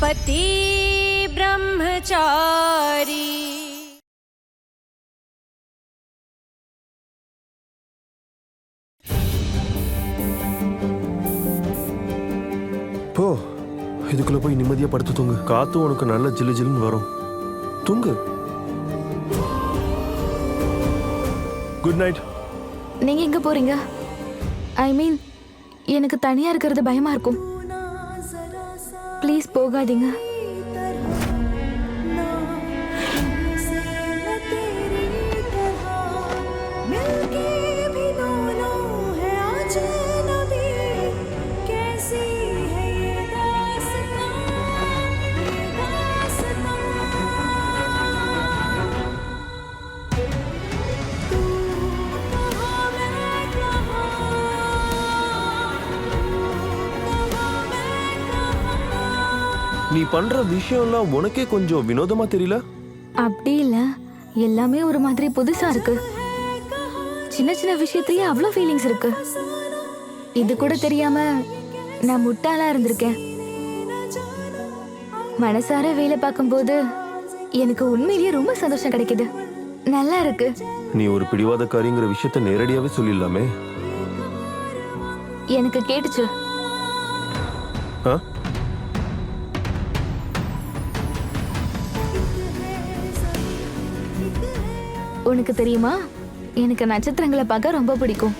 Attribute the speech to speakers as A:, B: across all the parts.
A: पति ब्रह्मचारी।
B: போ, இதுக்குள்ள போய் நிம்மதியா படுத்து தூங்கு. காத்து உனக்கு நல்ல ஜிலு ஜிலுன்னு வரும். தூங்கு. Good night.
C: நீங்க எங்க போறீங்க? ஐ மீன், எனக்கு தனியா இருக்கிறது பயமா இருக்கும். ப்ளீஸ் போகாதீங்க.
B: நீ பண்ற விஷயம்லாம் உனக்கே கொஞ்சம் வினோதமா தெரியல?
C: அப்படி இல்ல, எல்லாமே ஒரு மாதிரி புதுசா இருக்கு. சின்ன சின்ன விஷயத்தையே அவ்வளோ ஃபீலிங்ஸ் இருக்கு. இது கூட தெரியாம நான் முட்டாளா இருந்திருக்கேன். மனசார வேலை பார்க்கும்போது எனக்கு உண்மையிலேயே ரொம்ப சந்தோஷம் கிடைக்குது. நல்லா இருக்கு.
B: நீ ஒரு பிடிவாதக்காரிங்கிற விஷயத்த நேரடியாவே சொல்லிடலாமே.
C: எனக்கு கேட்டுச்சு.
B: ஆ?
C: உனக்கு தெரியுமா, எனக்கு நட்சத்திரங்களை பார்க்க ரொம்ப பிடிக்கும்.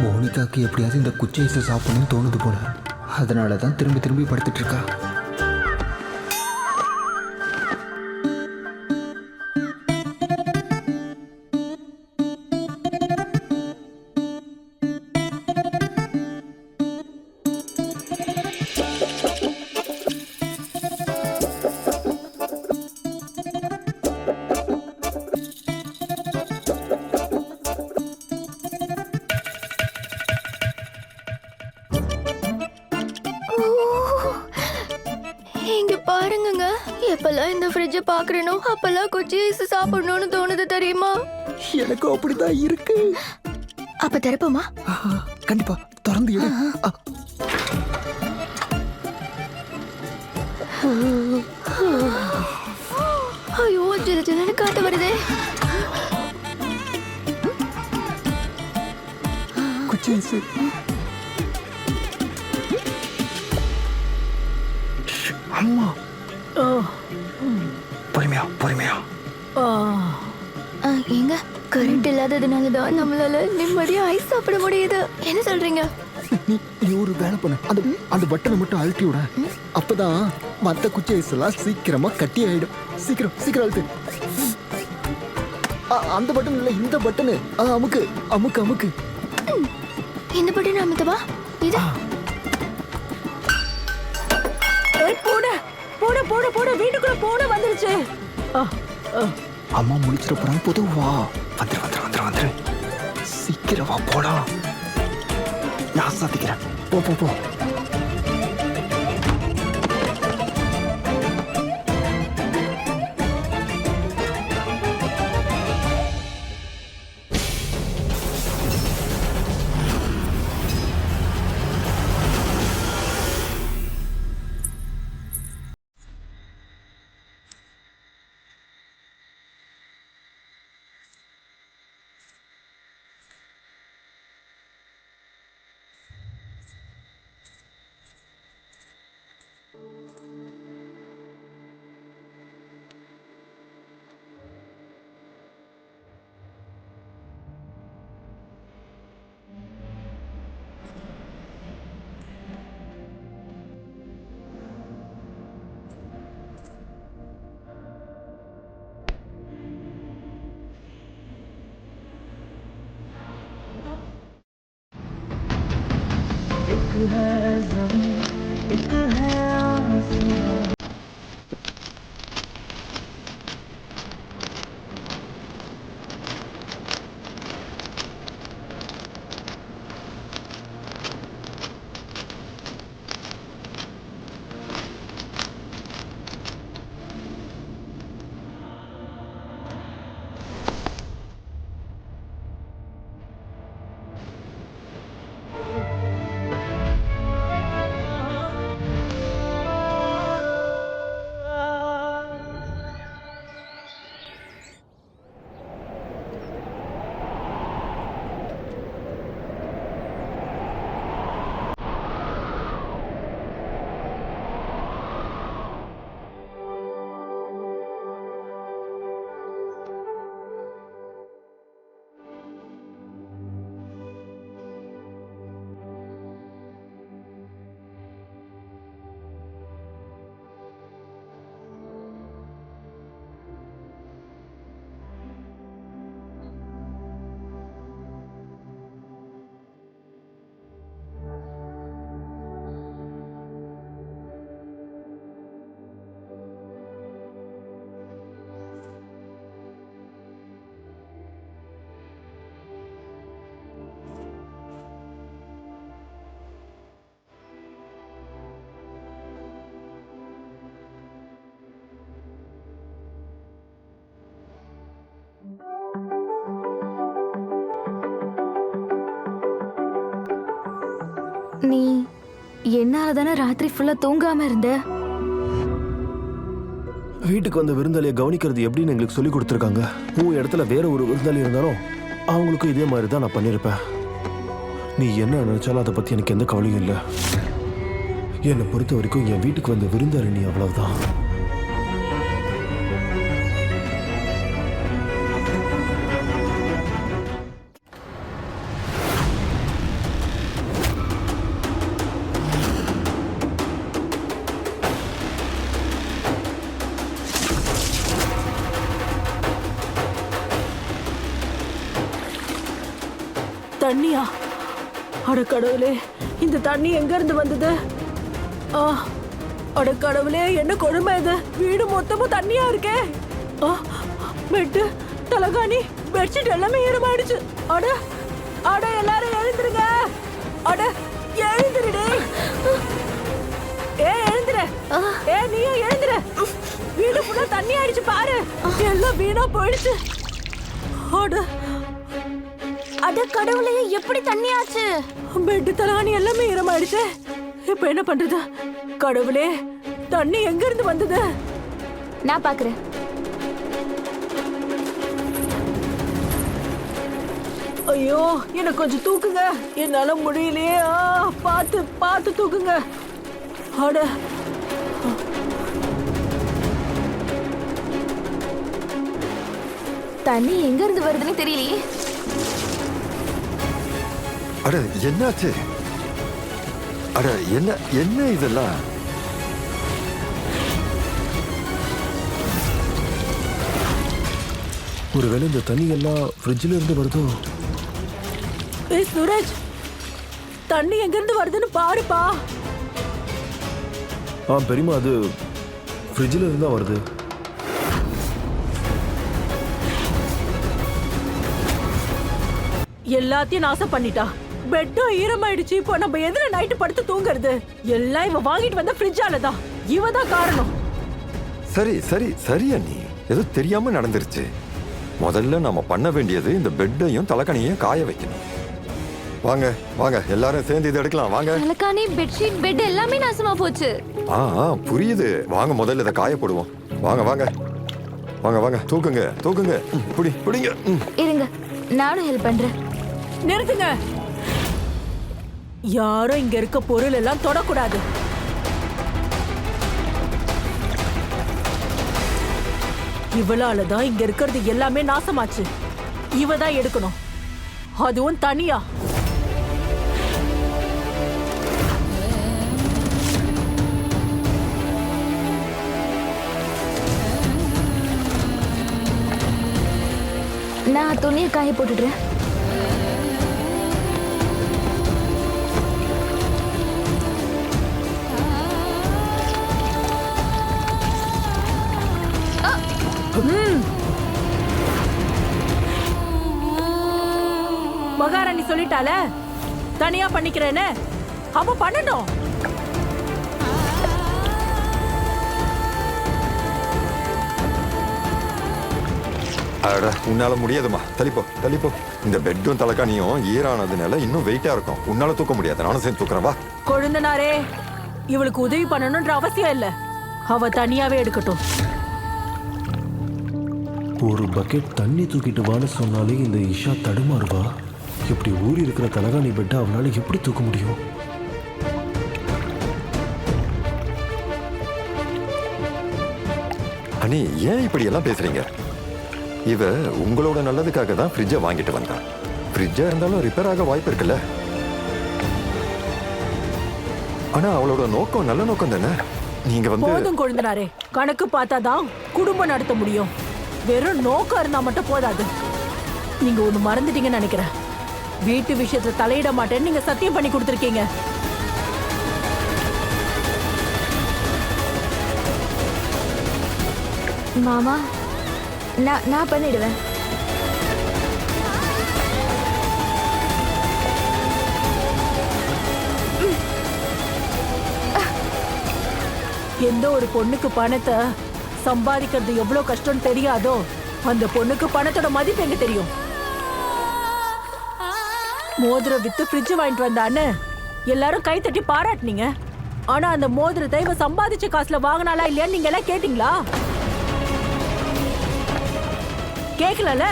D: மோனிகாக்கு எப்படியாவது இந்த குச்சி ஐஸை சாப்பிடணும்னு தோணுது போல. அதனால தான் திரும்பி திரும்பி படுத்துட்டு இருக்கா.
C: இங்க பாருங்க, எப்பெல்லாம் இந்த ஃப்ரிட்ஜை பாக்குறேனோ அப்பெல்லாம் குச்சி ஐஸ் சாப்பிடணும்னு தோணுது தெரியுமா?
D: எனக்கும் அப்படிதான் இருக்கு.
C: அப்ப திறப்போமா?
D: கண்டிப்பா திறந்து எடு.
C: ஐயோ, ஜில ஜிலன்னு காத்து வருதே.
D: குச்சி ஐஸ். அம்மா, பொறுமையா பொறுமையா.
C: எங்க கரண்ட் இல்லாததுனால தான் நம்மளால நிம்மதியா ஐஸ் சாப்பிட முடியுது. என்ன சொல்றீங்க?
D: நீ ஒரு வேலை பண்ணு. அந்த பட்டனை மட்டும் அழுத்தி விட. அப்பதான் மத்த குச்சி ஐஸ் எல்லாம் சீக்கிரமா கட்டி ஆயிடும். சீக்கிரம் சீக்கிரம் அழுத்து. அந்த பட்டன் இல்ல, இந்த பட்டனு. அமுக்கு அமுக்கு அமுக்கு.
C: இந்த பட்டன் அமுத்தவா? இது
A: போட போட போட போட வீட்டுக்குள்ள போட வந்துருச்சு.
D: அம்மா முடிச்சிட போறாங்க. போதும், வா. வந்துரு வந்துரு வந்துரு வந்துரு. சீக்கிரம் வா, போலாம். நான் சாத்திக்கிறேன். போ போ போ.
C: நீ என்னால தானே ராத்திரி ஃபுல்லா தூங்காம இருந்த?
B: வீட்டுக்கு வந்த விருந்தாளியை கவனிக்கிறது எப்படின்னு எங்களுக்கு சொல்லி கொடுத்துருக்காங்க. உன் இடத்துல வேற ஒரு விருந்தாளி இருந்தாலும் அவங்களுக்கும் இதே மாதிரி தான் நான் பண்ணியிருப்பேன். நீ என்ன நினைச்சாலும் அதை பத்தி எனக்கு எந்த கவலையும் இல்லை. என்னை பொறுத்த வரைக்கும் என் வீட்டுக்கு வந்த விருந்தாளி நீ, அவ்வளவுதான்.
A: தண்ணியா? அட கடவுளே, இந்த தண்ணி எங்க இருந்து வந்தது? அட கடவுளே, என்ன கொடுமை இது! வீடு மொத்தமும் தண்ணியா இருக்கே. பெட்டு, தலகாணி, பெட்ஷீட் எல்லாமே ஈரமாயிடுச்சு. அட அட எல்லாரும் எழுந்துருங்க. அட எழுந்துருடே. எழுந்துரு. நீயும் எழுந்துரு. வீடு ஃபுல்லா தண்ணி ஆயிடுச்சு பாரு. எல்லாம் வீணா போயிடுச்சு. அட கடவுளே, எப்படி தண்ணி ஆச்சு? பெட், தலகாணி எல்லாமே ஈரமாயிடுச்சு. இப்ப என்ன பண்றது? கடவுளே, தண்ணி எங்க இருந்து வந்தது?
C: நான் பாக்குறேன்.
A: ஐயோ, எனக்கு கொஞ்சம் தூக்குங்க. என்னால முடியலையே. பார்த்து பார்த்து தூக்குங்க. அட
C: தண்ணி எங்க இருந்து வருதுன்னு தெரியலையே.
E: அட என்னாச்சு? அட என்ன என்ன இதெல்லாம்?
B: ஒருவேளை இந்த தண்ணி எல்லாம் ஃப்ரிட்ஜில் இருந்து வருதோ?
A: சூரஜ், தண்ணி எங்க இருந்து வருதுன்னு பாருப்பா.
B: பெரியமா, அது ஃப்ரிட்ஜில் இருந்து தான் வருது.
A: எல்லாத்தையும் நாசம் பண்ணிட்டா. பெட்டும் ஈரமாயிடுச்சு. இப்போ நம்ம எதுல நைட்டு படுத்து தூங்குறது? எல்லாம் இவ வாங்கிட்டு வந்த ஃப்ரிட்ஜால தான். இவ தான் காரணம்.
E: சரி சரி சரி அண்ணி, ஏதோ தெரியாம நடந்துருச்சு. முதல்ல நாம பண்ண வேண்டியது இந்த பெட்டையும் தலகாணியையும் காய வைக்கணும். வாங்க வாங்க, எல்லாரும் சேர்ந்து இதை எடுக்கலாம். வாங்க.
C: தலகாணி, பெட்ஷீட், பெட் எல்லாமே நாசமா போச்சு.
E: புரியுது. வாங்க முதல்ல இதை காய போடுவோம். வாங்க வாங்க வாங்க வாங்க, தூக்குங்க தூக்குங்க. பிடிங்க.
C: இருங்க, நானும் ஹெல்ப் பண்றேன்.
A: நிறுத்துங்க. யாரும் இங்க இருக்க பொருள் எல்லாம் தொடக்கூடாது. இவளாலதான் இங்க இருக்கிறது எல்லாமே நாசமாச்சு. இவ தான் எடுக்கணும், அதுவும் தனியா.
C: நான் துணியை காய போட்டுடுறேன்.
A: மகாராணி சொல்லிட்டால, தனியா பண்ணிக்கிறேன்னு. அப்ப பண்ணணும்.
E: அட, உன்னால முடியாதுமா. தள்ளிப்போ தள்ளிப்போ. இந்த பெட்டும் தலகாணியும் ஈரானதுனால இன்னும் வெயிட்டா இருக்கும். உன்னால தூக்க முடியாது. நானும் சேர்ந்து தூக்குறேன். வா.
A: கொழுந்தனாரே, இவளுக்கு உதவி பண்ணணும்ன்ற அவசியம் இல்ல. அவ தனியாவே எடுக்கட்டும்.
B: ஒரு பக்கெட் தண்ணி தூக்கிட்டு வான்னு சொன்னாலே இந்த இஷா தடுமாறுவா. இப்படி ஊறி இருக்கிற தலகாணி பெட்டை அவனால எப்படி தூக்க முடியும்?
E: அண்ணி, ஏன் இப்படி எல்லாம் பேசுறீங்க? இவ உங்களோட நல்லதுக்காக தான் ஃப்ரிட்ஜை வாங்கிட்டு வந்தான். ஃப்ரிட்ஜா இருந்தாலும் ரிப்பேர் ஆக வாய்ப்பு இருக்குல்ல. ஆனா அவளோட நோக்கம் நல்ல நோக்கம் தானே. நீங்க
A: போதும் கொழுந்தனாரே, கணக்கு பார்த்தாதான் குடும்பம் நடத்த முடியும். வெறும் நோக்கம் இருந்தா மட்டும் போதாது. நீங்க ஒண்ணு மறந்துட்டீங்கன்னு நினைக்கிறேன். வீட்டு விஷயத்துல தலையிட மாட்டேன்னு நீங்க சத்தியம் பண்ணி கொடுத்துருக்கீங்க.
C: மாமா, நான் பண்ணிடுவேன்.
A: எந்த ஒரு பொண்ணுக்கு பணத்தை சம்பாதிக்கிறது எவ்வளவு கஷ்டம் தெரியாதோ, அந்த பொண்ணுக்கு பணத்தோட மதிப்பு எங்க தெரியும். மோதிரம் வித்து ஃப்ரிட்ஜ் வாங்கிட்டு வந்தான்னு எல்லாரும் கை தட்டி பாராட்டுனீங்க. ஆனா அந்த மோதிரத்தை இவ சம்பாதிச்ச காசுல வாங்கினாலா இல்லையான்னு நீங்க எல்லாம் கேட்டீங்களா? கேட்கல.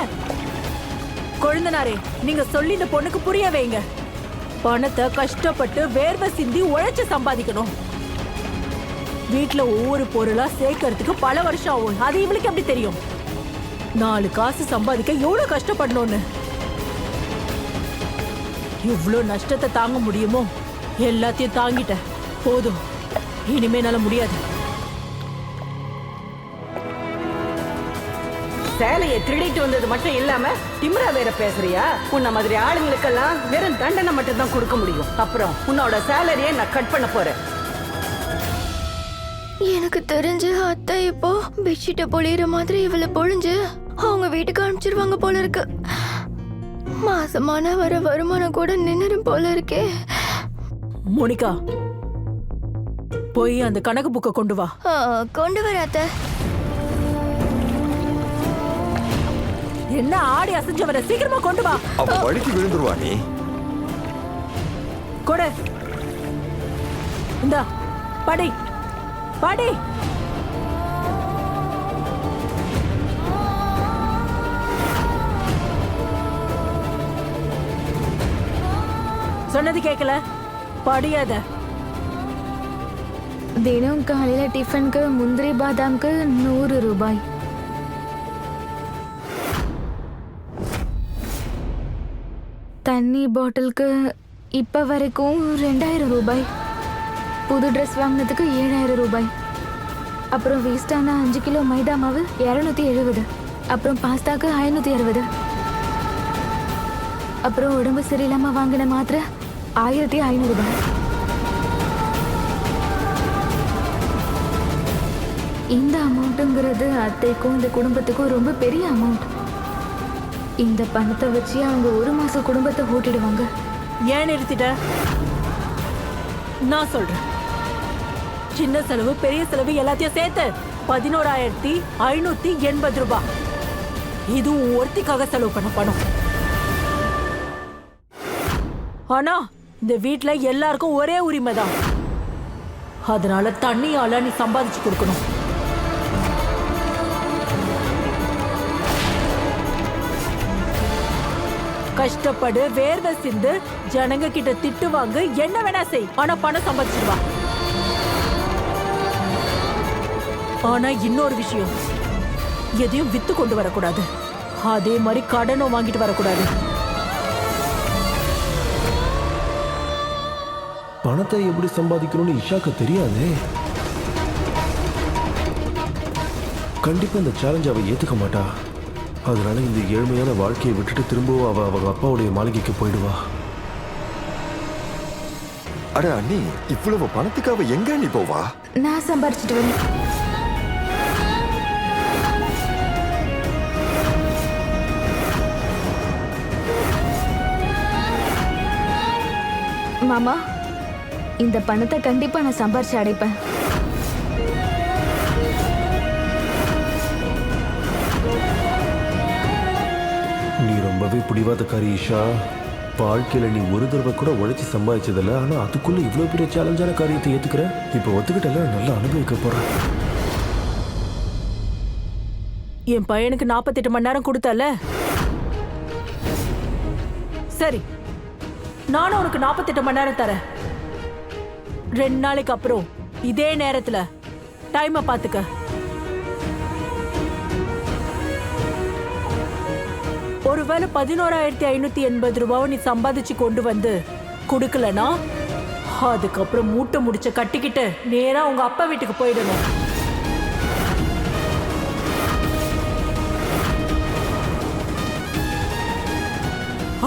A: கொழுந்தனாரே, நீங்க சொல்லி இந்த பொண்ணுக்கு புரிய வைங்க. பணத்தை கஷ்டப்பட்டு வேர்வை சிந்தி உழைச்சு சம்பாதிக்கணும். வீட்டுல ஒவ்வொரு பொருளா சேர்க்கறதுக்கு பல வருஷம் ஆகும். அது இவளுக்கு எப்படி தெரியும் 4 காசு சம்பாதிக்க எவ்வளவு கஷ்டப்படணும்னு? எவ்வளவு நஷ்டத்தை தாங்க முடியுமோ எல்லாத்தையும் தாங்கிட்ட. போதும், இனிமே என்னால முடியாது.
F: சேலையை திருடிட்டு வந்தது மட்டும் இல்லாம திமிரா வேற பேசுறியா? உன்ன மாதிரி ஆளுங்களுக்கெல்லாம் வெறும் தண்டனை மட்டும் தான் கொடுக்க முடியும். அப்புறம் உன்னோட சேலரியை நான் கட் பண்ண போறேன்.
C: எனக்கு தெரிஞ்சு அத்தை இப்போ பெட்ஷீட்டை பொழியிற மாதிரி இவளை பொழிஞ்சு அவங்க வீட்டுக்கு அனுப்பிச்சிருவாங்க போல இருக்கு. மாசமான வர வருமானம் கூட நின்னுடும் போல இருக்கே.
A: மோனிகா, போய் அந்த கணக்கு புக்கை கொண்டு வா.
C: கொண்டு வர அத்தை.
A: என்ன ஆடி அசைஞ்சு வர? சீக்கிரமா கொண்டு வா.
E: அவ வழிக்கு விழுந்துருவா. நீ
A: கொடு. இந்தா படி படி. சொன்னது கேட்கல? படியாத.
C: தினம் காலையில டிஃபனுக்கு முந்திரி பாதாம்க்கு 100 ரூபாய். தண்ணி பாட்டிலுக்கு இப்ப வரைக்கும் 2000 ரூபாய். புது ட்ரெஸ் வாங்கினதுக்கு 7000 ரூபாய். அப்புறம் வேஸ்டான 5 கிலோ மைதா மாவு 270. அப்புறம் பாஸ்தாக்கு 560. அப்புறம் உடம்பு சரியில்லாம வாங்கின மாத்திரை 1500 ரூபாய். இந்த அமௌண்ட்டுங்கிறது அத்தைக்கும் இந்த குடும்பத்துக்கும் ரொம்ப பெரிய அமௌண்ட். இந்த பணத்தை வச்சு அவங்க 1 மாசம் குடும்பத்தை ஓட்டிடுவாங்க.
A: ஏன் நிறுத்திட்ட? நான் சொல்றேன். சின்ன செலவு பெரிய செலவு எல்லாத்தையும் சேர்த்து 11,580 ரூபாய். இது ஒருத்திக்காக செலவு பண்ண பணம். ஆனா இந்த வீட்டுல எல்லாருக்கும் ஒரே உரிமை தான். அதனால தண்ணியால நீ சம்பாதிச்சு கொடுக்கணும். கஷ்டப்படு, வேர்வை சிந்து, ஜனங்க கிட்ட திட்டு வாங்க, என்ன வேணா செய். ஆனா பணம் சம்பாதிச்சிடுவா. ஆனா இன்னொரு விஷயம், எதையும் வித்து கொண்டு வரக்கூடாது. அதே மாதிரி கடனும் வாங்கிட்டு வரக்கூடாது.
B: பணத்தை எப்படி சம்பாதிக்கணும்னு இஷாக்கு தெரியாதே. கண்டிப்பா இந்த சேலஞ்ச் அவ ஏத்துக்க மாட்டா. அதனால இந்த ஏழ்மையான வாழ்க்கையை விட்டுட்டு திரும்பவும் அவங்க அப்பாவுடைய மாளிகைக்கு போயிடுவா.
E: அட அண்ணி, இவ்வளவு பணத்துக்கு அவ எங்க நீ போவா?
C: நான் சம்பாரிச்சிட்டு வரேன். மாமா, இந்த பணத்தை கண்டிப்பா நான் சம்பாரிச்சு அடைப்பேன்.
B: நீ ரொம்பவே பிடிவாதக்காரி ஈஷா. வாழ்க்கையில நீ ஒரு தடவை கூட உழைச்சி சம்பாதிச்சதில்ல. ஆனா அதுக்குள்ள இவ்வளவு பெரிய சேலஞ்சான காரியத்தை ஏத்துக்கிற. இப்ப ஒத்துக்கிட்டல, நல்லா அனுபவிக்க போற.
A: என் பையனுக்கு 48 மணி நேரம் கொடுத்தல. சரி, நானும் உனக்கு 48 மணி நேரம் தரேன். 2 நாளைக்கு அப்புறம் இதே நேரத்துல டைமை பாத்துக்க. ஒருவேளை 11,580 ரூபாவை நீ சம்பாதிச்சு கொண்டு வந்து கொடுக்கலனா, அதுக்கப்புறம் மூட்டை முடிச்ச கட்டிக்கிட்டு நேரா உங்க அப்பா வீட்டுக்கு போயிடணும்.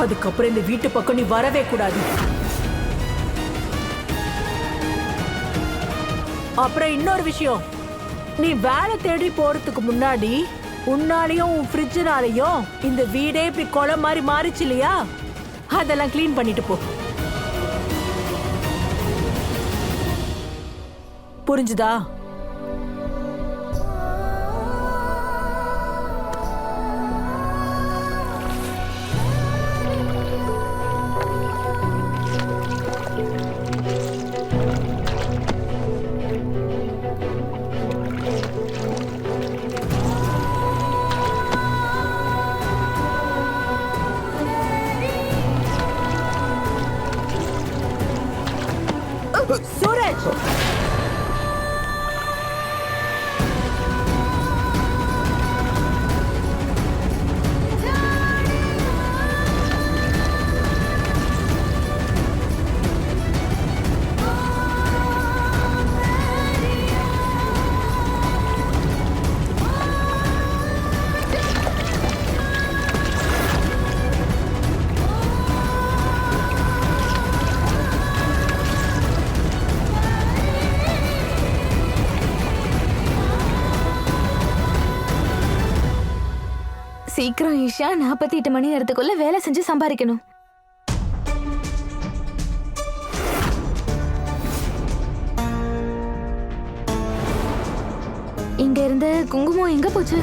A: அதுக்கப்புறம் இந்த வீட்டு பக்கம் நீ வரவே கூடாது. அப்புறம் இன்னொரு விஷயம், நீ வேலை தேடி போறதுக்கு முன்னாடி உன்னாலையும் உன் ஃப்ரிட்ஜினாலையும் இந்த வீடே இப்படி கொலை மாதிரி மாறிச்சு இல்லையா? அதெல்லாம் கிளீன் பண்ணிட்டு போ. புரிஞ்சுதா?
C: சீக்கிரம் ஈஷா 48 மணி நேரத்துக்குள்ள வேலை செஞ்சு சம்பாதிக்கணும். இங்க இருந்து குங்குமம் எங்க போச்சு?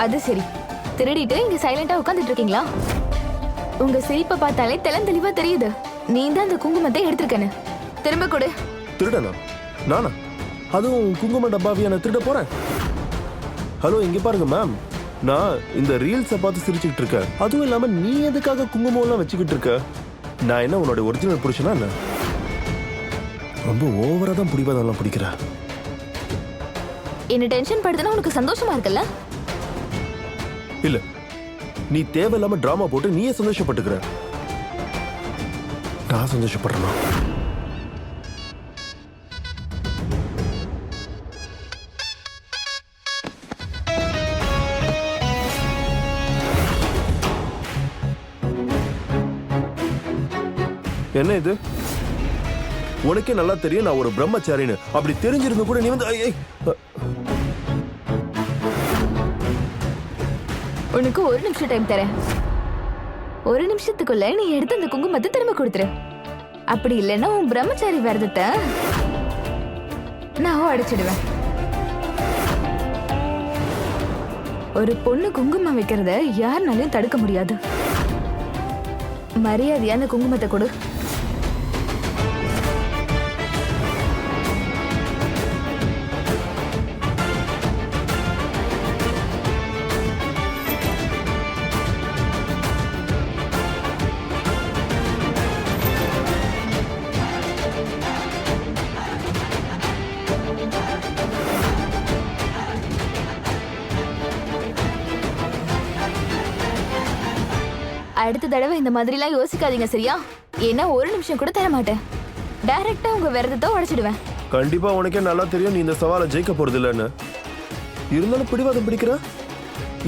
C: அது சரி, திருடிட்டு இங்க சைலண்டா உட்கார்ந்துட்டு இருக்கீங்களா? உங்க சிரிப்பை பார்த்தாலே தெளிவா தெரியுது. நீ தான் அந்த குங்குமத்தை எடுத்திருக்கேன்னு. திரும்ப கொடு.
B: திருடனா? நானா? அதுவும் குங்கும டப்பாவியா நான் திருட போறேன்? ஹலோ, இங்க பாருங்க மேம், நான் இந்த ரீல்ஸை பார்த்து சிரிச்சுக்கிட்டு இருக்கேன். அதுவும் இல்லாம நீ எதுக்காக குங்குமம் எல்லாம் வச்சுக்கிட்டு இருக்க? நான் என்ன உன்னோட ஒரிஜினல் புருஷனா என்ன? ரொம்ப ஓவரா தான் பிடிவாதெல்லாம் பிடிக்கிற.
C: என்ன டென்ஷன் படுத்துனா உனக்கு சந்தோஷமா இருக்குல்ல?
B: இல்ல, நீ தேவையில்லாம டிராமா போட்டு நீயே சந்தோஷப்பட்டுக்கிற. நான் சந்தோஷப்படுறேனா? என்ன இது? உனக்கே நல்லா தெரியும் நான் ஒரு பிரம்மச்சாரின்னு. அப்படி தெரிஞ்சிருந்த கூட நீ வந்து
C: உனக்கு 1 நிமிஷம் டைம் தரேன். 1 நிமிஷத்துக்குள்ள நீ எடுத்து அந்த குங்குமத்தை திரும்ப கொடுத்துரு. அப்படி இல்லைன்னா உன் பிரம்மச்சாரி விரதத்தை நான் அடைச்சிடுவேன். ஒரு பொண்ணு குங்குமம் வைக்கிறத யாருனாலையும் தடுக்க முடியாது. மரியாதையா அந்த குங்குமத்தை கொடு. அடுத்த தடவை இந்த மாதிரிலாம் யோசிக்காதீங்க, சரியா? ஏன்னா 1 நிமிஷம் கூட தர மாட்டேன். டைரக்டா உங்க விரதத்தை உடைச்சிடுவேன்.
B: கண்டிப்பா உனக்கே நல்லா தெரியும் நீ இந்த சவாலை ஜெயிக்க போறது இல்லைன்னு. இருந்தாலும் பிடிவாதம் பிடிக்கிற.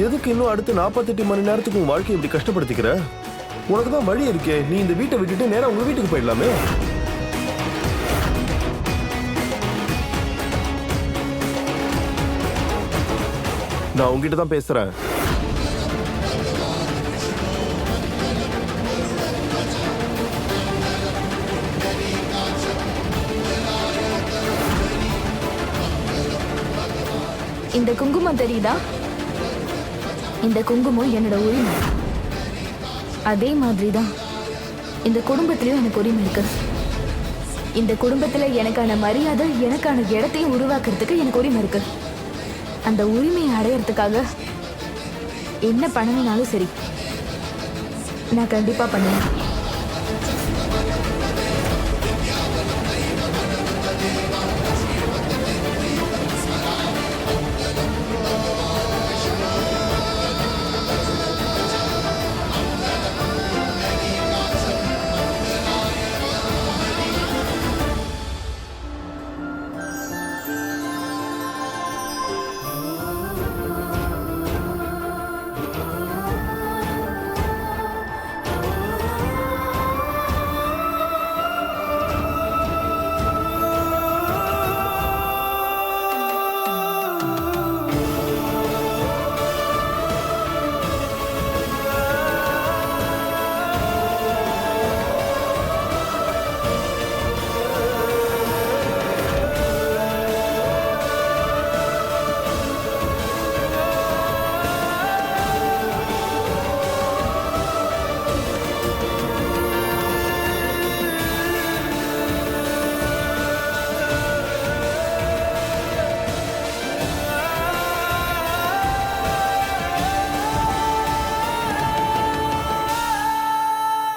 B: எதுக்கு இன்னும் அடுத்து 48 மணி நேரத்துக்கு உன் வாழ்க்கையை இப்படி கஷ்டப்படுத்திக்கிற? உனக்கு தான் வழி இருக்கே. நீ இந்த வீட்டை விட்டுட்டு நேரா உங்க வீட்டுக்கு போயிடலாமே. நான் உங்ககிட்ட தான் பேசுறேன்.
C: இந்த குங்குமம் தெரியுதா? இந்த குங்குமம் என்னோட உரிமை. அதே மாதிரிதான் இந்த குடும்பத்திலயும் எனக்கு உரிமை இருக்கு. இந்த குடும்பத்துல எனக்கான மரியாதை, எனக்கான இடத்தையும் உருவாக்குறதுக்கு எனக்கு உரிமை இருக்கு. அந்த உரிமையை அடையறதுக்காக என்ன பண்ணணும்னாலும் சரி, நான் கண்டிப்பா பண்ணுவேன்.